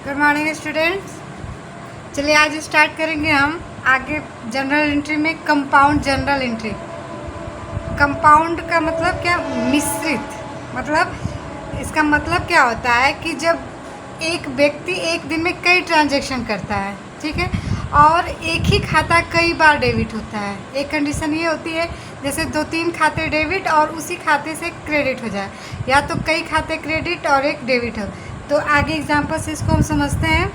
Good morning students. चलिए आज start करेंगे हम आगे जनरल एंट्री में कंपाउंड जनरल एंट्री। कंपाउंड का मतलब क्या? मिश्रित। मतलब इसका मतलब क्या होता है कि जब एक व्यक्ति एक दिन में कई ट्रांजैक्शन करता है, ठीक है, और एक ही खाता कई बार डेबिट होता है। एक कंडीशन ये होती है जैसे 2-3 खाते डेबिट और उसी खाते से क्रेडिट हो जाए, या तो कई खाते क्रेडिट और एक डेबिट हो। तो आगे एग्जांपल से इसको हम समझते हैं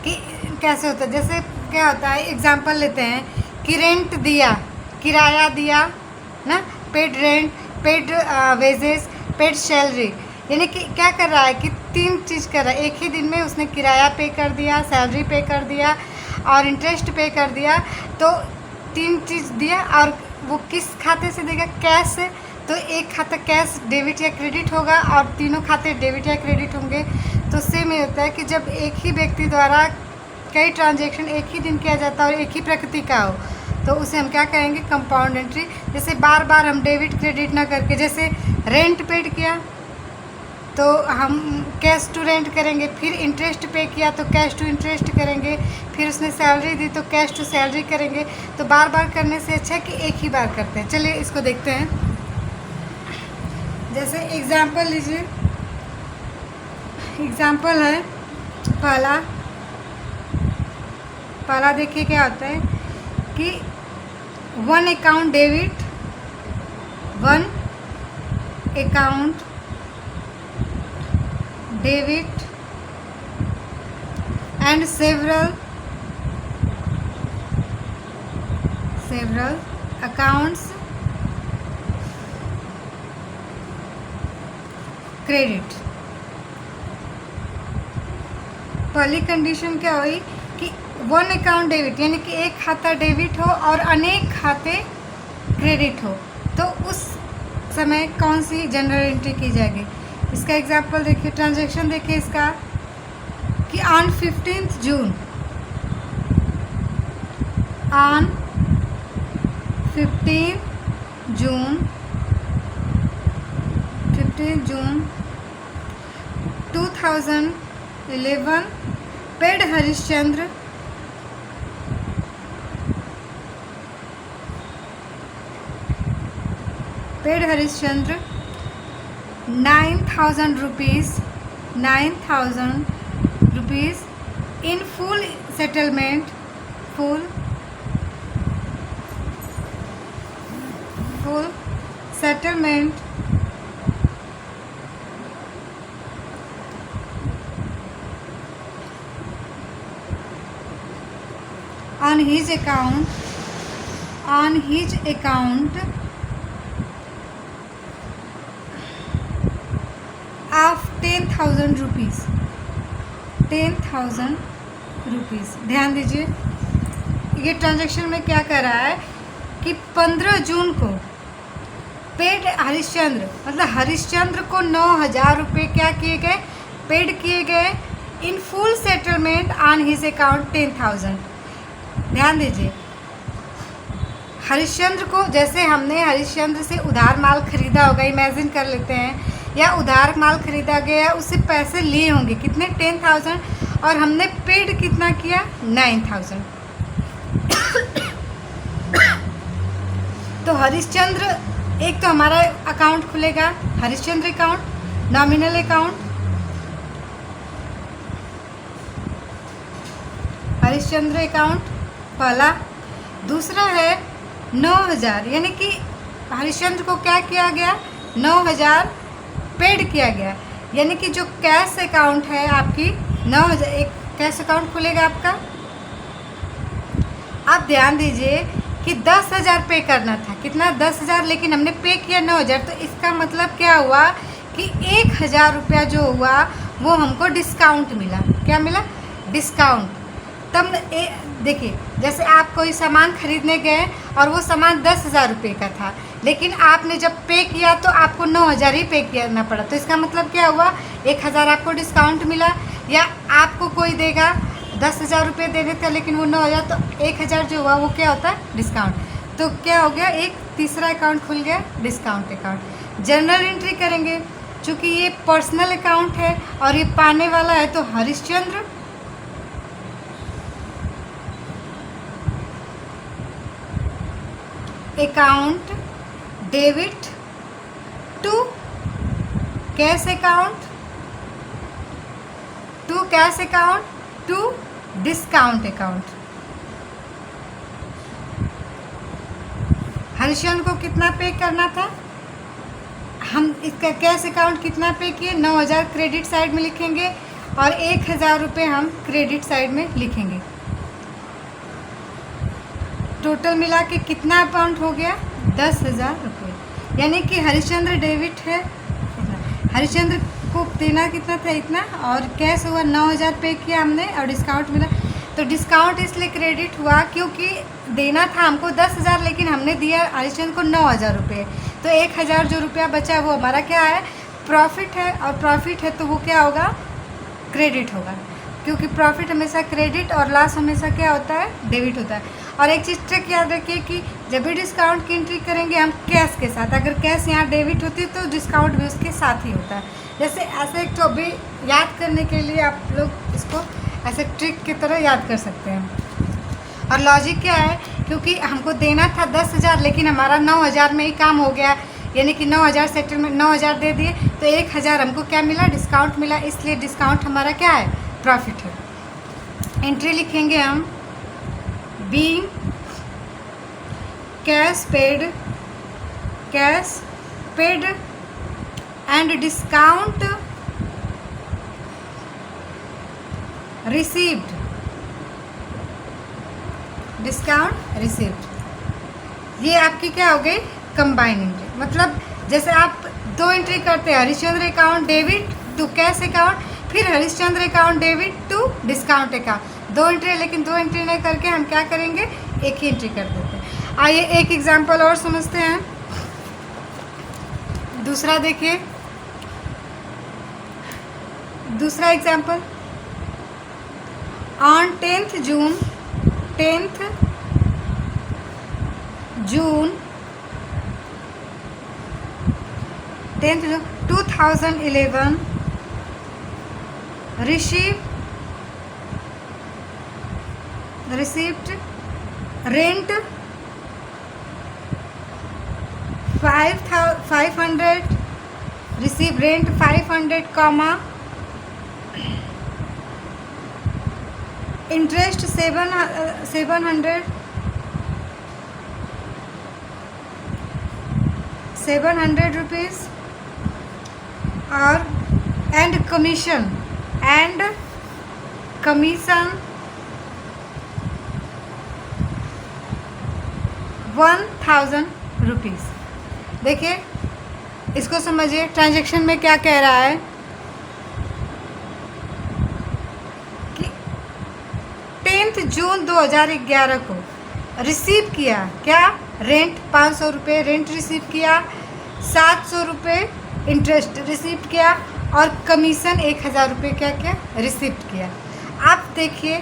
कि कैसे होता है। जैसे क्या होता है, एग्जांपल लेते हैं कि रेंट दिया, किराया दिया ना, paid rent, paid wages, paid salary. यानी कि क्या कर रहा है कि 3 चीज़ कर रहा है एक ही दिन में। उसने किराया पे कर दिया, सैलरी पे कर दिया और इंटरेस्ट पे कर दिया। तो 3 चीज़ दिया और वो किस खाते से देगा? कैश से। तो एक खाता कैश डेबिट या क्रेडिट होगा और तीनों खाते डेबिट या क्रेडिट होंगे। तो सेम ये होता है कि जब एक ही व्यक्ति द्वारा कई ट्रांजैक्शन एक ही दिन किया जाता है और एक ही प्रकृति का हो, तो उसे हम क्या कहेंगे? Compound entry. जैसे बार बार हम डेबिट क्रेडिट ना करके, जैसे रेंट पेड किया तो हम कैश टू रेंट करेंगे, फिर इंटरेस्ट पे किया तो कैश टू इंटरेस्ट करेंगे, फिर उसने सैलरी दी तो कैश टू सैलरी करेंगे। तो बार बार करने से अच्छा है कि एक ही बार करते हैं। चलिए इसको देखते हैं। जैसे एग्जाम्पल लीजिए, एग्जाम्पल है पहला देखिए क्या होता है कि 1 account debit, 1 account debit and several accounts credit. पहली कंडीशन क्या हुई कि 1 अकाउंट डेबिट, यानी कि एक खाता डेबिट हो और अनेक खाते क्रेडिट हो, तो उस समय कौन सी जनरल एंट्री की जाएगी? इसका एग्जाम्पल देखिए, ट्रांजैक्शन देखिए इसका कि on 15 June, on 15 June 2011 paid Harishchandra ₹9,000 in full settlement on his account of 10,000 rupees. ध्यान दीजिए, ये ट्रांजैक्शन में क्या कर रहा है कि 15 जून को पेड हरिश्चंद्र, मतलब हरिश्चंद्र को 9,000 रुपये क्या किए गए? पेड किए गए in full settlement on his account 10,000। ध्यान दीजिए, हरिश्चंद्र को, जैसे हमने हरिश्चंद्र से उधार माल खरीदा होगा, इमेजिन कर लेते हैं, या उधार माल खरीदा गया, उससे पैसे लिए होंगे कितने? 10,000, और हमने पेड कितना किया? 9,000। तो हरिश्चंद्र, एक तो हमारा अकाउंट खुलेगा Harishchandra account, nominal account, Harishchandra account पहला। दूसरा है 9,000, यानी कि हरिश्चंद्र को क्या किया गया? 9,000 पेड किया गया, यानी कि जो कैश अकाउंट है आपकी 9,000, एक कैश अकाउंट खुलेगा आपका। आप ध्यान दीजिए कि 10,000 पे करना था, कितना? 10,000, लेकिन हमने पे किया 9,000। तो इसका मतलब क्या हुआ कि 1,000 रुपया जो हुआ वो हमको डिस्काउंट मिला। क्या मिला? डिस्काउंट। तब देखिए, जैसे आप कोई सामान खरीदने गए और वो सामान 10,000 रुपये का था, लेकिन आपने जब पे किया तो आपको 9,000 ही पे करना पड़ा। तो इसका मतलब क्या हुआ? 1,000 आपको डिस्काउंट मिला। या आपको कोई देगा 10,000 रुपये देने का, लेकिन वो 9,000, तो 1,000 जो हुआ वो क्या होता है? डिस्काउंट। तो क्या हो गया? एक तीसरा अकाउंट खुल गया, डिस्काउंट अकाउंट। जनरल एंट्री करेंगे चूँकि ये पर्सनल अकाउंट है और ये पाने वाला है तो Harishchandra. Account debit to cash account, to cash account to discount account. Harishchandra को कितना पे करना था, हम इसका कैश अकाउंट कितना पे किए, 9,000 क्रेडिट साइड में लिखेंगे और 1,000 रुपये हम क्रेडिट साइड में लिखेंगे। टोटल मिला के कितना अमाउंट हो गया, 10,000 रुपये। यानी कि हरिश्चंद्र डेबिट है, हरिश्चंद्र को देना कितना था, इतना, और कैश हुआ 9,000 पे किया हमने और डिस्काउंट मिला। तो डिस्काउंट इसलिए क्रेडिट हुआ क्योंकि देना था हमको 10,000 लेकिन हमने दिया हरिश्चंद्र को 9,000 रुपये। तो 1,000 जो रुपया बचा वो हमारा क्या है, प्रॉफिट है, और प्रॉफिट है तो वो क्या होगा, क्रेडिट होगा, क्योंकि प्रॉफिट हमेशा क्रेडिट और लॉस हमेशा क्या होता है, डेबिट होता है। और एक चीज़ ट्रिक याद रखिए कि जब भी डिस्काउंट की एंट्री करेंगे हम कैश के साथ, अगर कैश यहाँ डेबिट होती है तो डिस्काउंट भी उसके साथ ही होता है। जैसे ऐसे एक तो भी याद करने के लिए आप लोग इसको ऐसे ट्रिक की तरह याद कर सकते हैं। और लॉजिक क्या है, क्योंकि हमको देना था 10,000 लेकिन हमारा 9,000 में ही काम हो गया, यानी कि 9,000 सेटलमेंट 9,000 दे दिए तो 1,000 हमको क्या मिला, डिस्काउंट मिला, इसलिए डिस्काउंट हमारा क्या है, प्रॉफिट है। एंट्री लिखेंगे हम, being cash paid and discount received, ये आपकी क्या हो गई, कंबाइन एंट्री। मतलब जैसे आप 2 एंट्री करते हैं, Harishchandra account debit to cash account, फिर Harishchandra account debit to discount account, 2 entry, लेकिन 2 एंट्री नहीं करके हम क्या करेंगे, एक ही एंट्री कर देते हैं। आइए एक एग्जांपल और समझते हैं। दूसरा देखिए, दूसरा example, on 10th June 2011 received rent 500, receive rent 500, interest 700 rupees, और and commission 1,000 रुपीज़। देखिए इसको समझिए, ट्रांजैक्शन में क्या कह रहा है कि 10th जून 2011 को रिसीव किया, क्या, रेंट 500 रुपये रेंट रिसीव किया, 700 रुपये इंटरेस्ट रिसीव किया और कमीशन 1,000 रुपये क्या किया, रिसीव किया। आप देखिए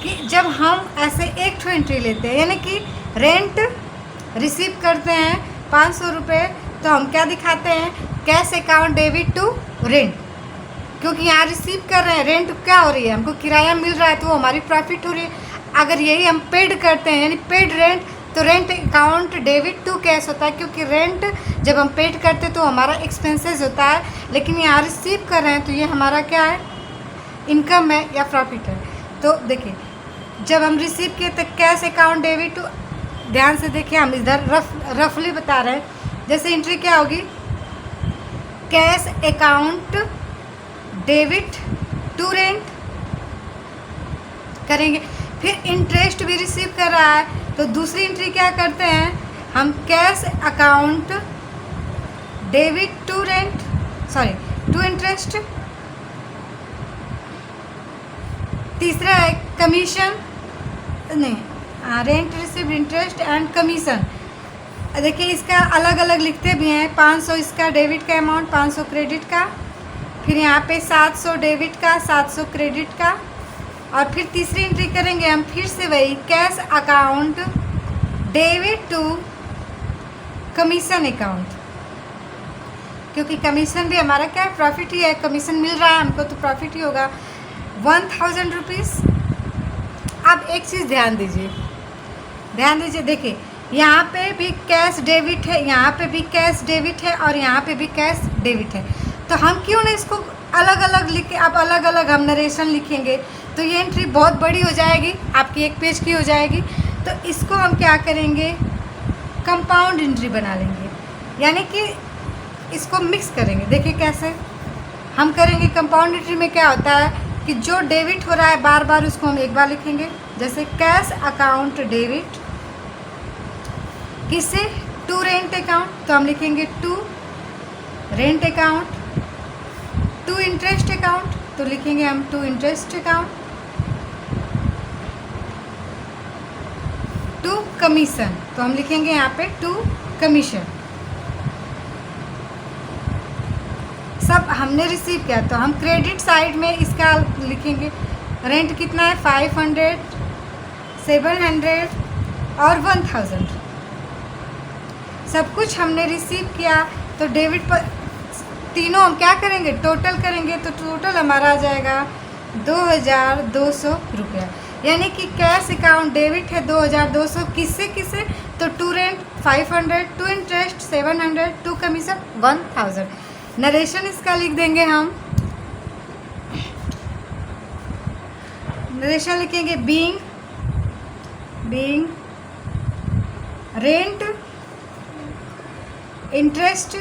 कि जब हम ऐसे एक ठो एंट्री लेते हैं, यानी कि रेंट रिसीव करते हैं 500 रुपये, तो हम क्या दिखाते हैं, cash account debit to rent, क्योंकि यहाँ रिसीव कर रहे हैं, रेंट क्या हो रही है, हमको किराया मिल रहा है तो वो हमारी प्रॉफिट हो रही है। अगर यही हम पेड करते हैं, यानी पेड रेंट, तो rent account debit to cash होता है, क्योंकि रेंट जब हम पेड करते हैं तो हमारा एक्सपेंसेस होता है, लेकिन यहाँ रिसीव कर रहे हैं तो ये हमारा क्या है, इनकम है या प्रॉफिट है। तो देखिए जब हम रिसीव किए तो कैश अकाउंट डेबिट टू, ध्यान से देखिए हम इधर रफली बता रहे हैं। जैसे एंट्री क्या होगी, cash account debit to rent करेंगे, फिर इंटरेस्ट भी रिसीव कर रहा है तो दूसरी एंट्री क्या करते हैं हम, cash account debit to rent, sorry to interest. तीसरा है कमीशन, नहीं, rent receive interest and commission. देखिए इसका अलग अलग लिखते भी हैं, 500 इसका डेबिट का अमाउंट, 500 क्रेडिट का, फिर यहाँ पे 700 डेबिट का, 700 क्रेडिट का, और फिर तीसरी एंट्री करेंगे हम फिर से वही, cash account debit to commission account. क्योंकि कमीशन भी हमारा क्या है, प्रॉफिट ही है, कमीशन मिल रहा है हमको तो प्रॉफिट ही होगा। 1000 रुपीज़। अब एक चीज़ ध्यान दीजिए, देखिए यहाँ पे भी कैश डेबिट है, यहाँ पे भी कैश डेबिट है और यहाँ पे भी कैश डेबिट है। तो हम क्यों ना इसको अलग अलग लिखे, अब अलग अलग हम नरेशन लिखेंगे तो ये एंट्री बहुत बड़ी हो जाएगी, आपकी एक पेज की हो जाएगी। तो इसको हम क्या करेंगे, कंपाउंड एंट्री बना लेंगे, यानी कि इसको मिक्स करेंगे। देखिए कैसे हम करेंगे। कंपाउंड एंट्री में क्या होता है कि जो डेबिट हो रहा है बार बार उसको हम एक बार लिखेंगे। जैसे कैश अकाउंट डेबिट किससे, टू रेंट अकाउंट, तो हम लिखेंगे to rent account. To interest account, तो लिखेंगे हम to interest account. To commission, तो हम लिखेंगे यहाँ पे टू कमीशन। सब हमने रिसीव किया तो हम क्रेडिट साइड में इसका लिखेंगे। रेंट कितना है, 500, 700 और 1000। सब कुछ हमने रिसीव किया तो डेबिट पर तीनों हम क्या करेंगे, टोटल करेंगे। तो टोटल हमारा आ जाएगा 2200 रुपया। यानी कि कैश अकाउंट डेबिट है 2200, किससे किससे, तो to rent 500, to interest 700, to commission 1000। Narration इसका लिख देंगे हम। नरेशन लिखेंगे being rent interest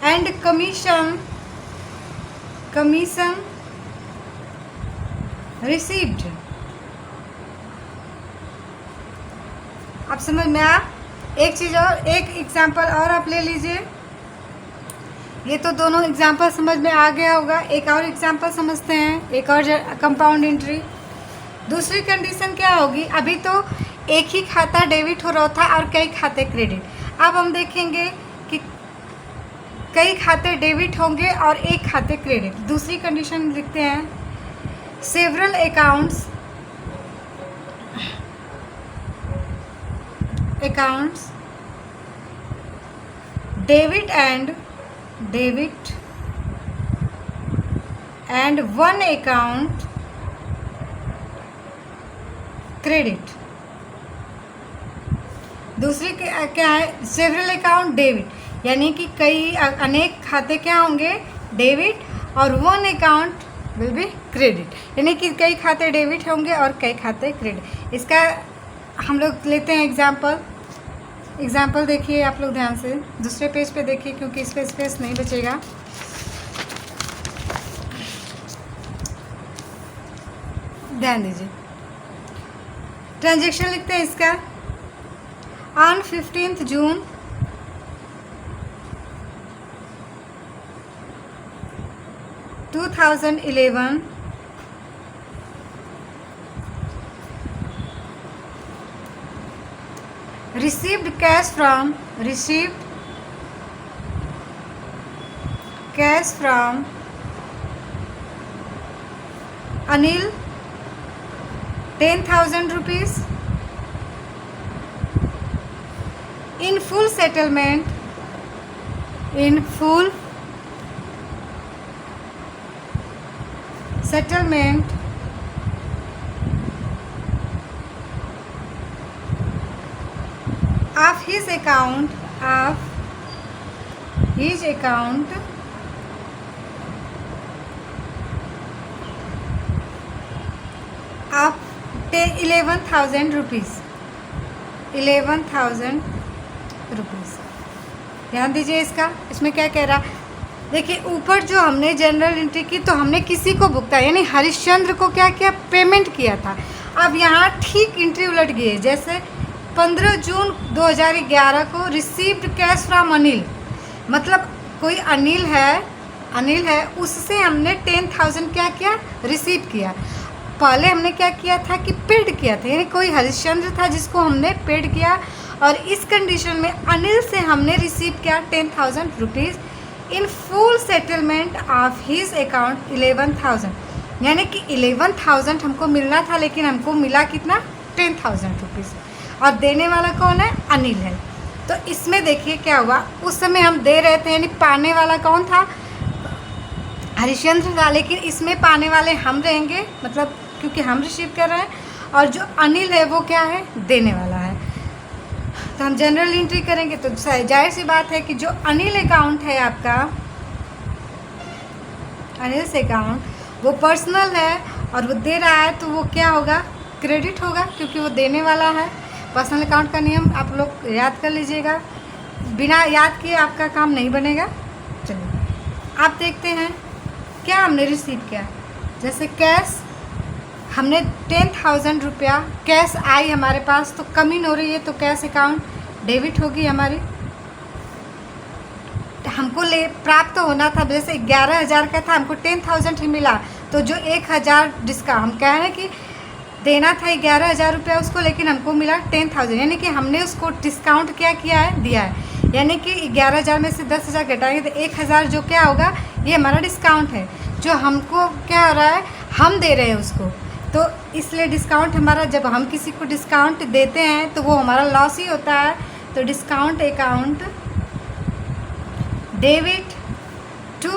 and commission received. अब समझ में आया। एक चीज़ और, एक एग्जाम्पल और आप ले लीजिए। ये तो दोनों एग्जाम्पल समझ में आ गया होगा। एक और एग्जाम्पल समझते हैं, एक और कंपाउंड एंट्री। दूसरी कंडीशन क्या होगी, अभी तो एक ही खाता डेबिट हो रहा था और कई खाते क्रेडिट। अब हम देखेंगे कि कई खाते डेबिट होंगे और एक खाते क्रेडिट। दूसरी कंडीशन लिखते हैं, several accounts debit and one account credit. दूसरी क्या है, सेवरल अकाउंट डेबिट, यानी कि कई अनेक खाते क्या होंगे, डेबिट, और one account will be credit, यानी कि कई खाते डेबिट होंगे और कई खाते क्रेडिट। इसका हम लोग लेते हैं एग्जाम्पल देखिए आप लोग ध्यान से, दूसरे पेज पे देखिए क्योंकि इस पे स्पेस नहीं बचेगा। ध्यान दीजिए, ट्रांजैक्शन लिखते हैं इसका। On 15 June 2011 received cash from Anil 10,000 rupees in full settlement of his account of 11,000 rupees। 11,000 rupees. ध्यान दीजिए इसका, इसमें क्या कह रहा, देखिए ऊपर जो हमने जनरल एंट्री की तो हमने किसी को भुगताया, यानी हरिश्चंद्र को क्या किया, पेमेंट किया था। अब यहाँ ठीक एंट्री उलट गई है, जैसे 15 जून 2011 को रिसीव्ड कैश फ्रॉम अनिल, मतलब कोई अनिल है उससे हमने 10,000 क्या किया, रिसीव किया। पहले हमने क्या किया था कि पेड किया था, यानी कोई हरिश्चंद्र था जिसको हमने पेड किया, और इस कंडीशन में अनिल से हमने रिसीव किया 10,000 rupees in full settlement of his account 11,000, यानी कि 11,000 हमको मिलना था लेकिन हमको मिला कितना, 10,000 रुपीज़, और देने वाला कौन है, अनिल है। तो तो इसमें देखिए क्या हुआ, उस समय हम दे रहे थे, यानी पाने वाला कौन था, हरिश्चंद्र था, लेकिन इसमें पाने वाले हम रहेंगे, मतलब क्योंकि हम रिसीव कर रहे हैं, और जो अनिल है वो क्या है, देने वाला है। तो हम जनरल एंट्री करेंगे तो जाहिर सी बात है कि जो अनिल अकाउंट है आपका, अनिल से अकाउंट, वो पर्सनल है और वो दे रहा है, तो वो क्या होगा, क्रेडिट होगा, क्योंकि वो देने वाला है। पर्सनल अकाउंट का नियम आप लोग याद कर लीजिएगा, बिना याद किए आपका काम नहीं बनेगा। चलिए आप देखते हैं क्या हमने रिसीव किया। जैसे कैश हमने 10,000 रुपया कैश आई हमारे पास, तो कमी हो रही है, तो कैश अकाउंट डेबिट होगी हमारी। हमको ले प्राप्त तो होना था, जैसे 11,000 का था, हमको 10,000 ही मिला, तो जो 1,000 डिस्काउंट, हम कह रहे हैं कि देना था 11,000 रुपया उसको, लेकिन हमको मिला 10,000, यानी कि हमने उसको डिस्काउंट क्या किया है, दिया है। यानी कि 11,000 में से 10,000 घटाएंगे तो 1,000 जो क्या होगा, ये हमारा डिस्काउंट है, जो हमको क्या हो रहा है, हम दे रहे हैं उसको। तो इसलिए डिस्काउंट हमारा, जब हम किसी को डिस्काउंट देते हैं तो वो हमारा लॉस ही होता है। तो discount account debit to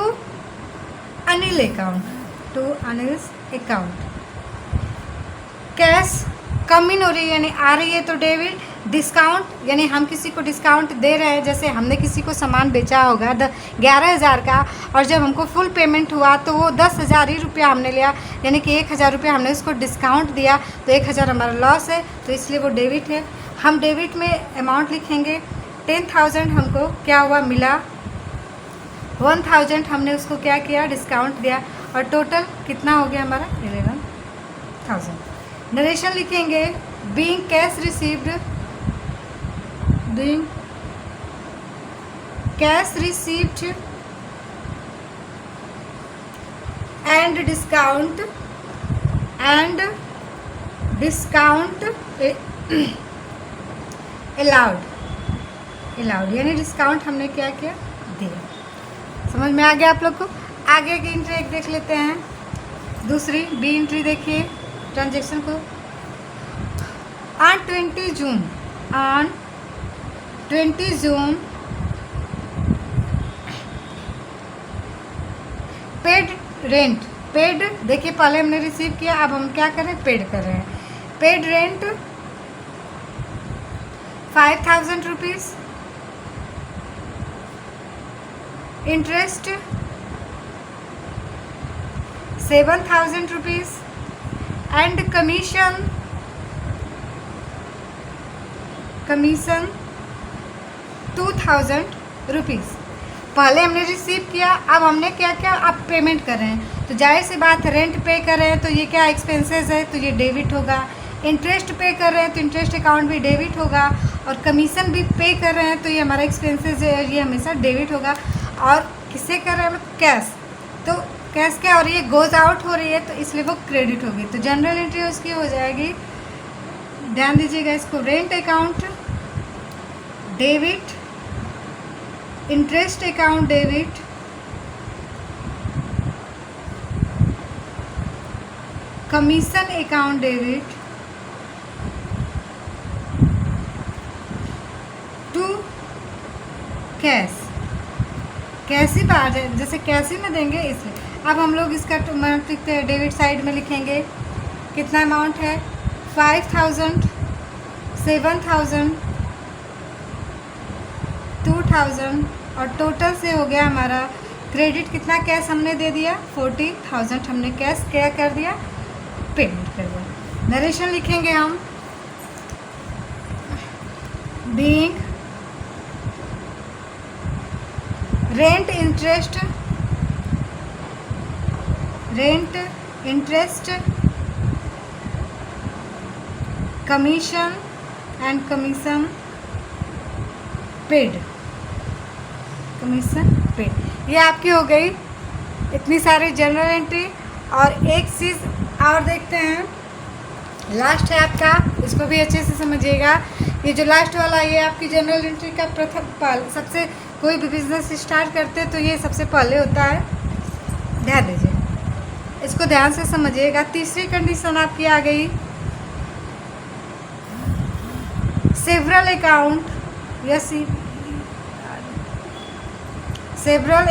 Anil account, to Anil account. Cash कमी हो रही है, यानी आ रही है, तो डेबिट। डिस्काउंट यानी हम किसी को डिस्काउंट दे रहे हैं, जैसे हमने किसी को सामान बेचा होगा 11,000 का, और जब हमको फुल पेमेंट हुआ तो वो 10,000 ही रुपया हमने लिया, यानी कि 1,000 रुपया हमने उसको डिस्काउंट दिया, तो 1,000 हमारा लॉस है, तो इसलिए वो डेबिट है। हम डेबिट में अमाउंट लिखेंगे, 10,000 हमको क्या हुआ, मिला, 1,000 हमने उसको क्या किया, डिस्काउंट दिया, और टोटल कितना हो गया हमारा, 11,000। नरेशन लिखेंगे, being cash received, being cash received and discount allowed, यानी डिस्काउंट हमने क्या किया, दिया। समझ में आ गया आप लोग को। आगे की एंट्री एक देख लेते हैं, दूसरी बी एंट्री देखिए ट्रांजैक्शन को। On 20 June paid rent, paid देखिए पहले हमने रिसीव किया, अब हम क्या कर रहे हैं, पेड कर रहे हैं। Paid rent 5,000 rupees, interest 7,000 rupees, and commission 2,000 rupees. पहले हमने रिसीव किया, अब हमने क्या किया, अब पेमेंट कर रहे हैं, तो जाहिर सी बात, रेंट पे कर रहे हैं तो ये क्या एक्सपेंसेस है, तो ये डेबिट होगा। इंटरेस्ट पे कर रहे हैं तो इंटरेस्ट अकाउंट भी डेबिट होगा, और कमीशन भी पे कर रहे हैं तो ये हमारा एक्सपेंसेस है, ये हमेशा डेबिट होगा। और किससे कर रहे हैं, कैश, तो कैश क्या हो रही है, गोज आउट हो रही है, तो इसलिए वो क्रेडिट होगी, तो जनरल एंट्री उसकी हो जाएगी। ध्यान दीजिएगा इसको, rent account debit, interest account debit, commission account debit to cash. Cash ही बाहर है, जैसे कैश ही ना देंगे इसलिए। अब हम लोग इसका लिखते हैं, डेबिट साइड में लिखेंगे, कितना अमाउंट है, 5,000, 7,000, 2,000, और टोटल से हो गया हमारा क्रेडिट। कितना कैश हमने दे दिया, 14,000 हमने कैश क्या कर दिया, पेमेंट कर दिया। नरेशन लिखेंगे हम, being rent interest commission and commission paid, ये आपकी हो गई इतनी सारी जनरल एंट्री। और एक चीज़ और देखते हैं, लास्ट है आपका, इसको भी अच्छे से समझिएगा। ये जो लास्ट वाला, ये आपकी जनरल एंट्री का प्रथम पहल, सबसे कोई भी बिजनेस स्टार्ट करते हैं तो ये सबसे पहले होता है, ध्यान दीजिए, इसको ध्यान से समझिएगा। तीसरी कंडीशन आपकी आ गई, several account yes, several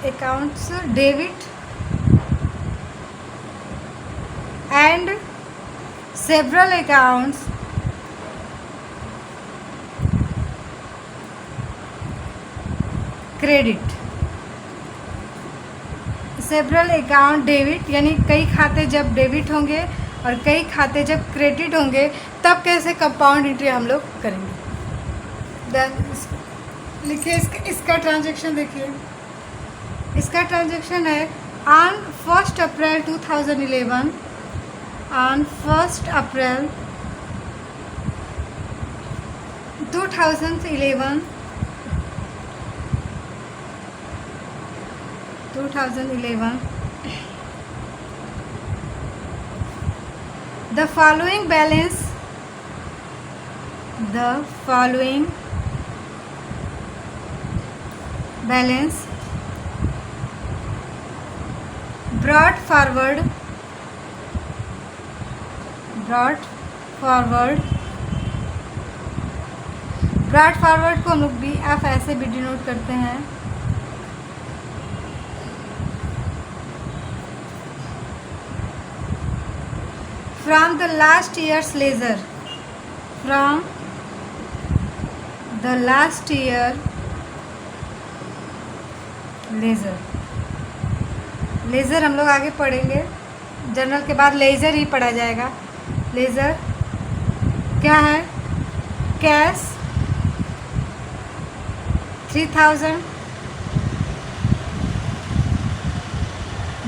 accounts debit and several accounts credit. Several account debit यानी कई खाते जब डेबिट होंगे और कई खाते जब क्रेडिट होंगे तब कैसे कंपाउंड एंट्री हम लोग करेंगे। देन लिखिए इसका ट्रांजैक्शन देखिए। इसका ट्रांजैक्शन है on 1 April 2011। On 1 April 2011, the following balance brought forward को हम लोग बी एफ ऐसे भी डिनोट करते हैं। From the last years ledger, ledger हम लोग आगे पढ़ेंगे। जनरल के बाद लेजर ही पढ़ा जाएगा। लेजर क्या है? कैश 3000,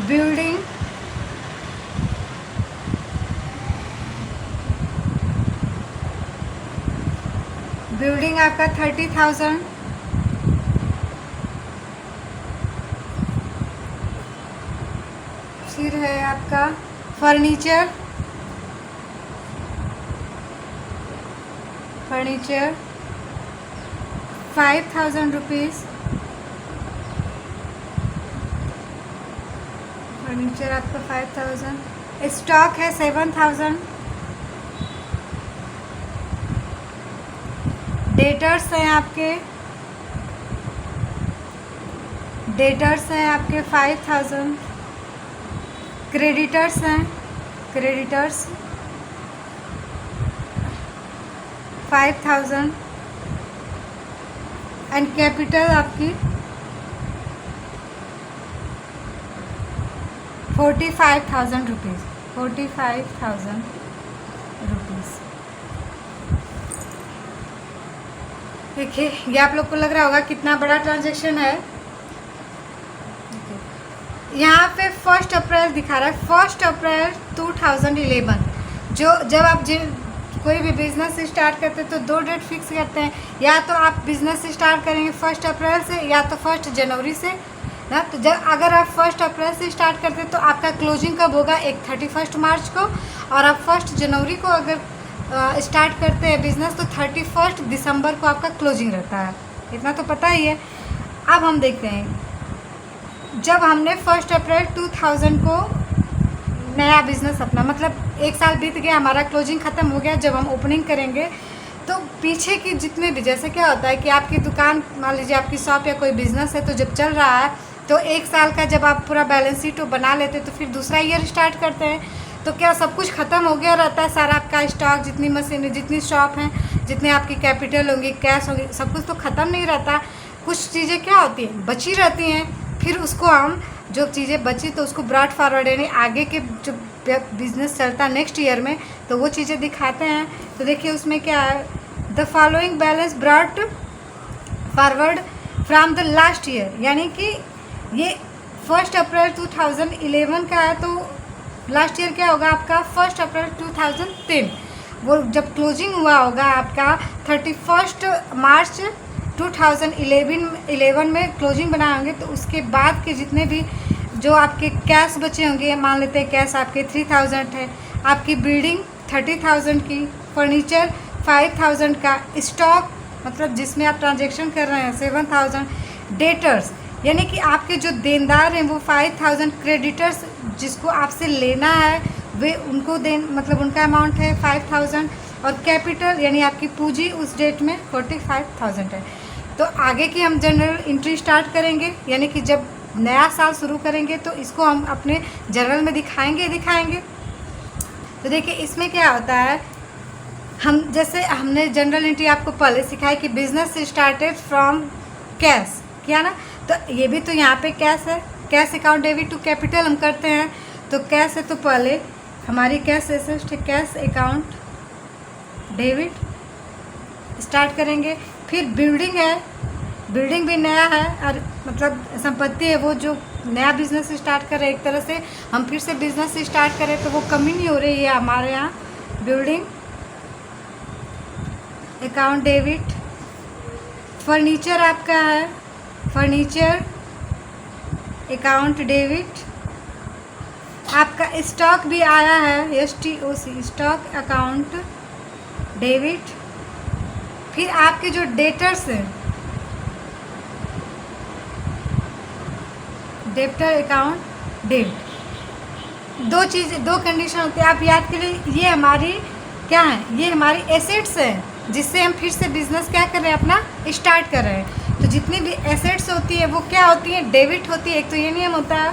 बिल्डिंग आपका 30,000, फिर है आपका फर्नीचर 5,000 रुपीज़। फर्नीचर आपका 5,000। स्टॉक है 7,000। डेटर्स हैं आपके 5,000। क्रेडिटर्स हैं 5,000 एंड कैपिटल आपकी 45,000 रुपीज़। देखिए ये आप लोग को लग रहा होगा कितना बड़ा ट्रांजैक्शन है। यहाँ पे 1 अप्रैल दिखा रहा है। 1 अप्रैल 2011 जब आप कोई भी बिज़नेस स्टार्ट करते हैं तो 2 डेट फिक्स करते हैं। या तो आप बिज़नेस स्टार्ट करेंगे 1 अप्रैल से या तो 1 जनवरी से ना। तो जब अगर आप 1 अप्रैल से स्टार्ट करते हैं तो आपका क्लोजिंग कब होगा? 31 मार्च को। और आप 1 जनवरी को अगर स्टार्ट करते हैं बिज़नेस तो 31 दिसंबर को आपका क्लोजिंग रहता है। इतना तो पता ही है। अब हम देखते हैं जब हमने 1 अप्रैल 2000 को नया बिज़नेस अपना मतलब 1 साल बीत गया, हमारा क्लोजिंग ख़त्म हो गया। जब हम ओपनिंग करेंगे तो पीछे की जितने भी, जैसे क्या होता है कि आपकी दुकान मान लीजिए आपकी शॉप या कोई बिज़नेस है तो जब चल रहा है तो 1 साल का जब आप पूरा बैलेंस शीट बना लेते तो फिर दूसरा ईयर स्टार्ट करते हैं तो क्या सब कुछ ख़त्म हो गया रहता है। सारा आपका स्टॉक, जितनी मशीनें, जितनी शॉप हैं, जितने आपकी कैपिटल होंगी, कैश होंगी, सब कुछ तो ख़त्म नहीं रहता। कुछ चीज़ें क्या होती हैं, बची रहती हैं। फिर उसको हम जो चीज़ें बची तो उसको ब्रॉड फॉरवर्ड यानी आगे के जो बिज़नेस चलता है नेक्स्ट ईयर में तो वो चीज़ें दिखाते हैं। तो देखिए उसमें क्या है, the following balance brought forward from the last year, यानी कि ये 1 अप्रैल 2011 का है तो लास्ट ईयर क्या होगा आपका 1 अप्रैल 2010। वो जब क्लोजिंग हुआ होगा आपका 31 मार्च 2011 में क्लोजिंग बनाए होंगे तो उसके बाद के जितने भी जो आपके कैश बचे होंगे, मान लेते हैं कैश आपके 3000 है, आपकी बिल्डिंग 30,000 की, फर्नीचर 5,000 का, स्टॉक मतलब जिसमें आप ट्रांजैक्शन कर रहे हैं 7,000, डेटर्स यानी कि आपके जो देनदार हैं वो 5,000, क्रेडिटर्स जिसको आपसे लेना है वे उनको मतलब उनका अमाउंट है 5000 और कैपिटल यानी आपकी पूंजी उस डेट में 45,000 है। तो आगे की हम जनरल एंट्री स्टार्ट करेंगे, यानी कि जब नया साल शुरू करेंगे तो इसको हम अपने जर्नल में दिखाएंगे। तो देखिए इसमें क्या होता है, हम जैसे हमने जनरल एंट्री आपको पहले सिखाई कि बिजनेस स्टार्टेड फ्रॉम कैश किया ना, तो ये भी तो यहाँ पे कैश है, cash account debit to capital हम करते हैं। तो कैश है तो पहले हमारी cash asset cash account debit start करेंगे। फिर बिल्डिंग है, बिल्डिंग भी नया है और मतलब संपत्ति है, वो जो नया बिजनेस स्टार्ट कर रहे हैं, एक तरह से हम फिर से बिजनेस स्टार्ट करें तो वो कमी नहीं हो रही है हमारे यहाँ। Building account debit. फर्नीचर आपका है, फर्नीचर अकाउंट डेबिट। आपका स्टॉक भी आया है, STOC स्टॉक अकाउंट डेबिट। फिर आपके जो डेटर्स हैं, डेब्टर अकाउंट डेबिट। दो कंडीशन होती है, आप याद करिए। ये हमारी क्या है, ये हमारी एसेट्स है जिससे हम फिर से बिजनेस क्या कर रहे हैं, अपना स्टार्ट कर रहे हैं। तो जितनी भी एसेट्स होती है वो क्या होती है, डेबिट होती है। एक तो ये नियम होता है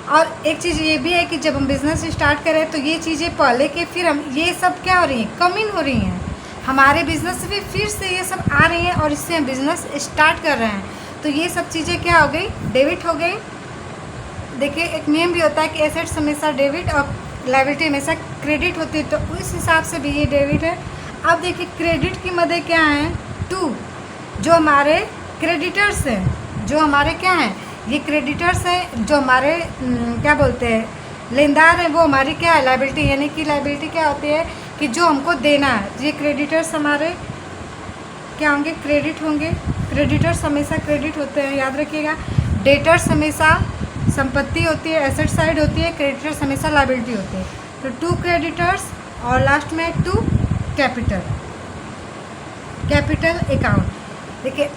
और एक चीज़ ये भी है कि जब हम बिज़नेस स्टार्ट करें तो ये चीज़ें पहले के फिर हम ये सब क्या हो रही हैं, कम इन हो रही हैं हमारे बिज़नेस में, फिर से ये सब आ रही हैं और इससे हम बिज़नेस स्टार्ट कर रहे हैं। तो ये सब चीज़ें क्या हो गई, डेबिट हो गई। देखिए एक नियम भी होता है कि एसेट्स हमेशा डेबिट और लायबिलिटी हमेशा क्रेडिट होती है, तो उस हिसाब से भी ये डेबिट है। अब देखिए क्रेडिट की मदद क्या है, टू जो हमारे क्रेडिटर्स हैं, जो हमारे क्या हैं, ये क्रेडिटर्स हैं, जो हमारे क्या बोलते हैं, लेनदार हैं, वो हमारी क्या है, लायबिलिटी। यानी कि लायबिलिटी क्या होती है कि जो हमको देना है, ये क्रेडिटर्स हमारे क्या होंगे, क्रेडिट होंगे। क्रेडिटर्स हमेशा क्रेडिट होते हैं, याद रखिएगा। डेटर्स हमेशा संपत्ति होती है, एसेट साइड होती है, क्रेडिटर्स हमेशा लायबिलिटी होती है। तो टू क्रेडिटर्स और लास्ट में टू कैपिटल अकाउंट। देखिए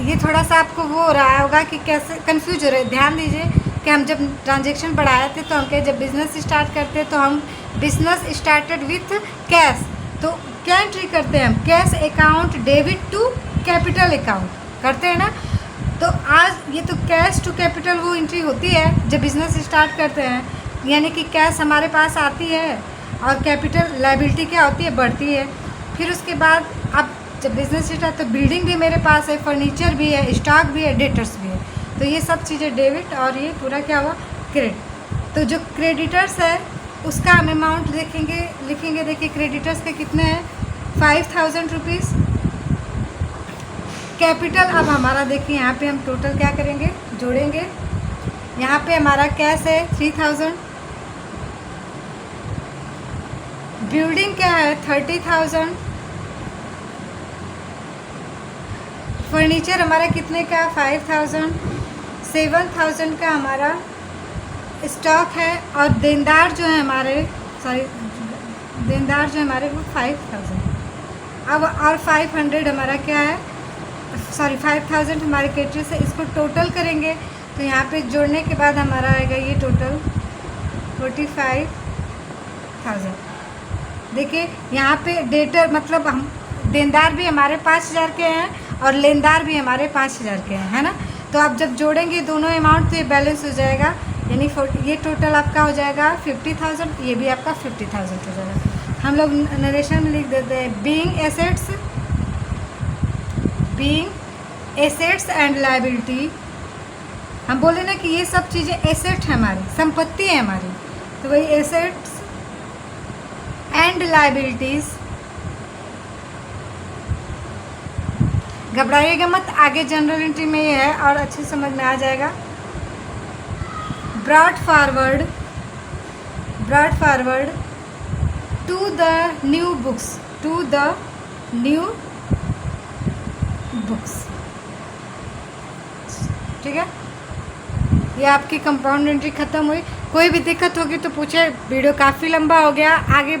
ये थोड़ा सा आपको वो हो रहा होगा कि कैसे कंफ्यूज हो रहे हैं। ध्यान दीजिए कि हम जब ट्रांजेक्शन बढ़ाए थे तो हम क्या, जब बिज़नेस स्टार्ट करते तो हम बिज़नेस स्टार्टेड विथ कैश, तो क्या एंट्री करते हैं हम, cash account debit to capital account करते हैं ना। तो आज ये तो कैश टू कैपिटल वो एंट्री होती है जब बिज़नेस स्टार्ट करते हैं, यानी कि कैश हमारे पास आती है और कैपिटल लायबिलिटी क्या होती है, बढ़ती है। फिर उसके बाद अब जब बिज़नेस स्टार्ट तो बिल्डिंग भी मेरे पास है, फर्नीचर भी है, स्टॉक भी है, डेटर्स भी है। तो ये सब चीज़ें डेबिट और ये पूरा क्या हुआ, क्रेडिट। तो जो क्रेडिटर्स है उसका हम अमाउंट लिखेंगे। देखिए क्रेडिटर्स के कितने हैं, 5000 रुपीज़। कैपिटल अब हमारा देखिए यहाँ पे हम टोटल क्या करेंगे, जोड़ेंगे। यहाँ पे हमारा कैश है 3000, बिल्डिंग क्या है 30,000, फर्नीचर हमारा कितने का 5,000, 7,000 का हमारा स्टॉक है और देनदार जो है हमारे वो 5,000। अब और 500 हमारा क्या है, 5,000 हमारे कैटरी से, इसको टोटल करेंगे तो यहाँ पे जोड़ने के बाद हमारा आएगा ये टोटल 45,000। देखिए यहाँ पे डेटर मतलब हम देनदार भी हमारे 5,000 के हैं और लेनदार भी हमारे 5,000 के हैं, है ना। तो आप जब जोड़ेंगे दोनों अमाउंट तो ये बैलेंस हो जाएगा, यानी ये टोटल आपका हो जाएगा 50,000, ये भी आपका 50,000 हो जाएगा। हम लोग नरेशन में लिख देते हैं बीइंग एसेट्स एंड लायबिलिटी। हम बोले ना कि ये सब चीज़ें एसेट है हमारी, संपत्ति है हमारी, तो वही एसेट्स एंड लायबिलिटीज़। घबराइएगा मत, आगे जनरल एंट्री में ये है और अच्छे समझ में आ जाएगा। Brought forward to the new books, ठीक है। ये आपकी कंपाउंड एंट्री खत्म हुई। कोई भी दिक्कत होगी तो पूछे, वीडियो काफ़ी लंबा हो गया, आगे